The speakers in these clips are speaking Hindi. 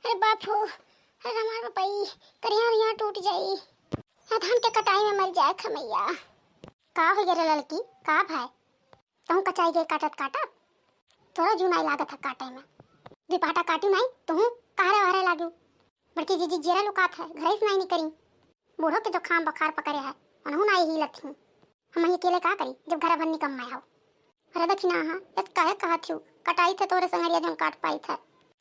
अरे बाप हो, अरे हमार बापई करिया यहाँ टूट जाई। धान के कटाई में मर जाए खमैया। का हो गया लड़की, का भाई तुम कचाई गए काटत काटत तोरा जुनाई लागत है काटे में। दिपाटा काटू नहीं तुम कारे वारे लागू। बड़की जीजी जेरा लुकात है घरे से नहीं करी। बूढ़ो के जो खाम बखार पकड़े है उन्हों नहीं ही लथी। हम ही अकेले का करी जब घर भर निकम मैं हो। अरे दखिना हां इस काहे कहा थी कटाई थे तोरे संगरिया जम काट पाई था।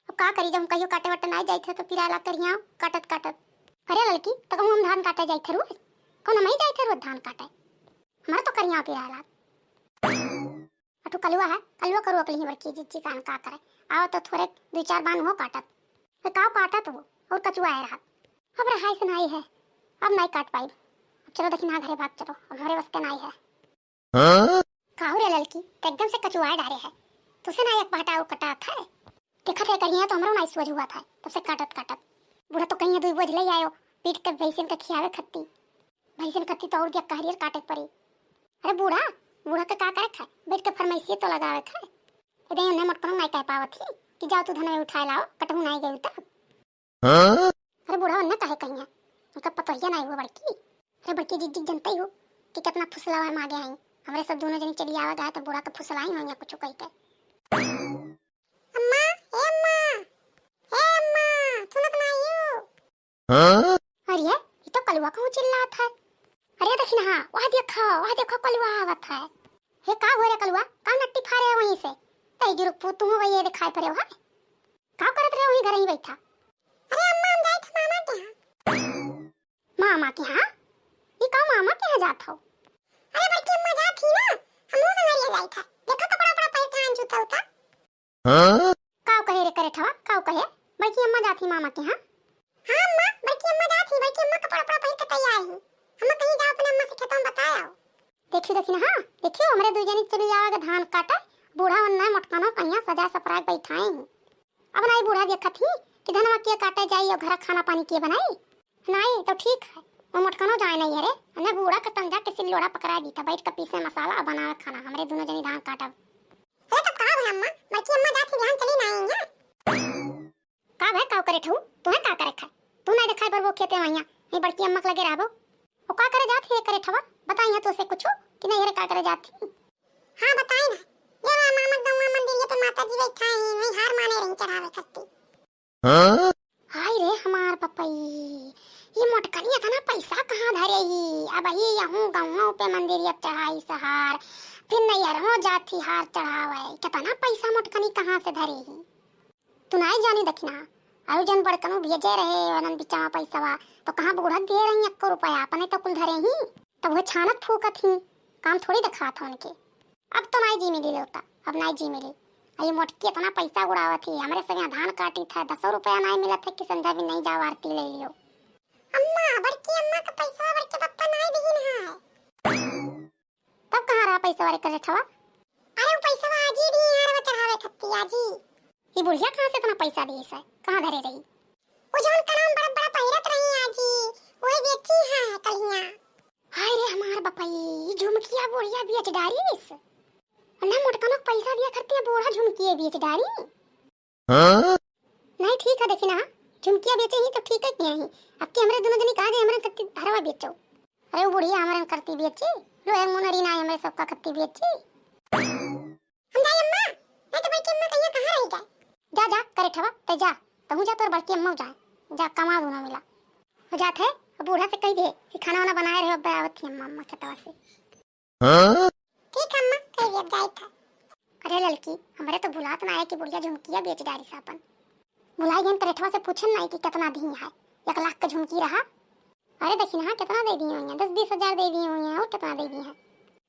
अब का करी जब कहियो काटे वटे नहीं जाई थे तो फिर आला करिया काटत काटत। अरे लड़की तो हम धान काटे जाई थे रोज कौन नहीं जाई थे रोज धान काटे। हमारा तो करिया पे आला अटू कलुआ है कलुआ करू अकली बड़की जीजी कान का करे आओ तो थोड़े दो चार बान हो काटत काव काटत वो और कचुआ है रहा। अब रहाई से नहीं है अब नहीं काट पाई। चलो दखिना घरे भाग चलो अब हमारे बस के नहीं है। काहू रे लड़की एकदम से कचुआ डारे है तुसे ना एक बाटा कटा था देखा थे करिया तो हमरो नहीं सोच हुआ था तब से काटत काटत। बूढ़ा तो कहीं दो बोझ ले आयो पीट के भैंसन का खियावे खत्ती भैंसन खत्ती तो और दिया कहरियर काटे पड़ी। अरे बूढ़ा बूढ़ा के का करे खाए बैठ के फरमाइशी तो लगावे खाए इधर उन्हें मटकनो नहीं कह पावत थी कि जाओ तू धन में उठा लाओ कटहू नहीं गई तब। अरे बूढ़ा उन्हें कहे कहीं उनका पतोहिया नहीं हुआ बड़की। अरे बड़की जिज्जी जनते ही हो कि कितना फुसला है मांगे आई हमारे सब दोनों जनी चली आवा गए तो बूढ़ा का फुसलाई हो या कुछ कह के। अम्मा सुनत नहीं हो। अरे ये तो कलुआ कहूं चिल्लात है। अरे देखिना हां वहां देखो कलुआ आवत है। हे का हो रे कलुआ का नट्टी फारे वहीं से तई जुरुक तू हो ये दिखाई पड़े हो का करत रहे वहीं घर ही बैठा। अरे अम्मा हम जाई थे मामा के यहां। मामा के यहां ई का मामा के यहां जात हो। अरे बड़की अम्मा जात थी ना हमहु संगरिया जाई था देखो तो बड़ा बड़ा पैठान जूता उता। का कहे रे करे ठवा का कहे बड़की अम्मा जाती मामा के यहां। हां अम्मा बड़की अम्मा जाती बड़की अम्मा का बड़ा बड़ा पैठ तैयार है हम कहीं जाओ अपने अम्मा से खेतों में बताओ। देखियो देखिना हां देखियो हमरे दो जनी चली जाओगे धान काटे बूढ़ा वन्ना मटकानो कन्या सजा सपराग बैठाए अब नहीं बूढ़ा देखत ही कि धनवा के काटे जाई और घर खाना पानी के बनाई नहीं तो ठीक है वो मटकानो जाए नहीं अरे हमने बूढ़ा के तंजा के सिल्लोड़ा पकड़ा दी था बैठ के पीसे मसाला बनावे खाना हमरे दोनों जनी धान काटब। अरे तो का है अम्मा बड़की अम्मा जाती ध्यान चली नहीं है का भाई का करे ठू तू का करे खा तू नहीं दिखाई पर वो खेते वहिया ये बड़की अम्मा के लगे रहबो वो का करे जाती है करे ठवा बताई है तो से कुछ कि नहीं रे का करे जाती। हां बताई ना ये मामा गंगा मंदिर ये पे माता जी बैठा है वही हार माने रही चढ़ावे खत्ती। हाय रे हमार पपई ये मोटकनिया था ना पैसा कहां धरे ही अब ही यहूं गांव पे मंदिर अब चढ़ाई सहार फिर नहीं हो जाती हार चढ़ावे कितना पैसा मोटकनी कहां से धरे ही तू नहीं जानी दखिना आयु जन बड़कनो भेजे रहे वनन बिचावा पैसावा तो कहां बूढ़ा दे रही 1 रुपया अपने तो कुल धरे ही तब वो छानत फूकत ही काम थोड़ी दिखात हो उनके। अब तो नहीं जी मिली लोटा अब नहीं जी मिली ये मोटकी इतना पैसा उड़ावत थी हमारे संग धान काटी था 10 रुपया नहीं मिला था कि संध्या भी नहीं जाओ आरती ले लियो। अम्मा बड़की अम्मा का पैसा बड़के पप्पा नहीं दीन है तब कहां रहा पैसा वाले करे ठवा। अरे वो पैसा आजी दी यार वो चढ़ावे खत्ती आजी ये बुढ़िया कहां से इतना पैसा दी है कहां धरे रही वो जोन कनाम बड़ा बड़ा पहिरत रही आजी वही बेची है कलिया। हाय रे हमार बपई झुमकिया बुढ़िया बेच डारी इस ना मोटकनो पैसा दिया करते हैं बूढ़ा झुमकिए बेच डारी। नहीं ठीक है देखिना झुमकिया बेचे ही तो ठीक है क्या ही अब के हमरे दोनों जनी कहा गए हमरे कत्ती धरवा बेचो। अरे वो बुढ़िया हमरे करती बेची लो एक मुनरी ना हमरे सबका कत्ती बेची। हम जाई अम्मा नहीं तो बड़की अम्मा कहिया कहां रह गए जा जा करे ठवा ते जा तहु जा तोर बड़की अम्मा जा जा कमा दोनों मिला हो जात है बूढ़ा से कह दे कि खाना वाना बनाए रहे अब आवत थी अम्मा खेतवा से। ठीक है अम्मा कह दे अब जाई था। अरे लड़की हमरे तो भुलात ना है कि बुढ़िया झुमकिया बेच डारी सापन बुलाई गन तरेठवा से पूछन नहीं कि कितना दी है 1 लाख का झुमकी रहा। अरे देखी ना कितना दे दी होंगे 10-20 हजार दे दी होंगे और कितना दे दी है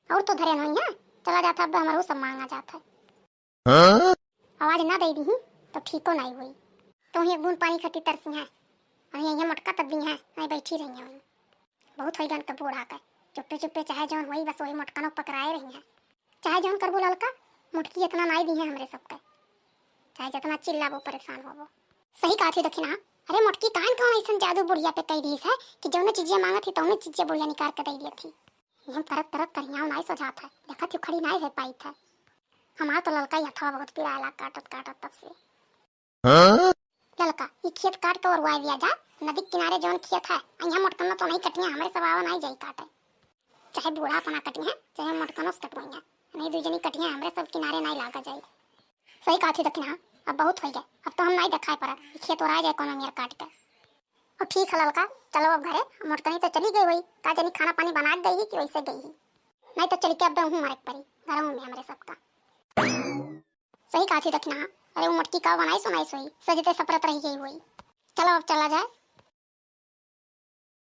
और तो धरे नहीं है चला जाता अब हमारो सब मांगा जाता है। आवाज ना दे दी तो ठीको नहीं हुई तो ही बूंद पानी खटी तरसी है और यही मटका तब दी है नहीं बैठी रही है बहुत होई गन के बूढ़ा के चुप्पे चुप्पे चाहे जौन वही बस वही मटकानो पकड़ाए रही है चाहे जौन करबो ललका मुटकी इतना नहीं दी है हमरे सबके चाहे जितना चिल्लाबो परेशान होबो। सही कहा थी दखिना अरे मोटकी कान कौन ऐसा जादू बुढ़िया पे कह दी है कि जौन चीजें मांगा थी तौने चीजें बुढ़िया निकाल के दे दी थी। हम तरत तरत करिया नहीं सोझात है देखा तू खड़ी नहीं है पाई था हमारा तो ललका ही हथवा बहुत पिराला काटत काटत तब से ललका ये खेत काट के और वाई दिया जा नदी के किनारे जौन खेत है यहाँ मोटकन तो नहीं कटिया हमरे सब आवा नहीं जाई काटे चाहे बूढ़ा पना कटिया चाहे मोटकनो से कटवाइया नहीं दू जनी कटिया हमरे सब किनारे नहीं लागा जाई सही कहा थी दक्षिणा अब बहुत हो गए अब तो हम नहीं दिखाई पड़ा खेत और आ जाए कोनो मेर काट के और ठीक है ललका चलो अब घरे मोटकनी तो चली गई हुई का जनी खाना पानी बना गई कि वैसे गई ही नहीं तो चल के अब हूँ हमारे परी घर में हमारे सबका सही कहा थी दक्षिणा अरे वो मोटकी का बनाई सुनाई सोई सजते सपरत रही गई हुई चलो अब चला जाए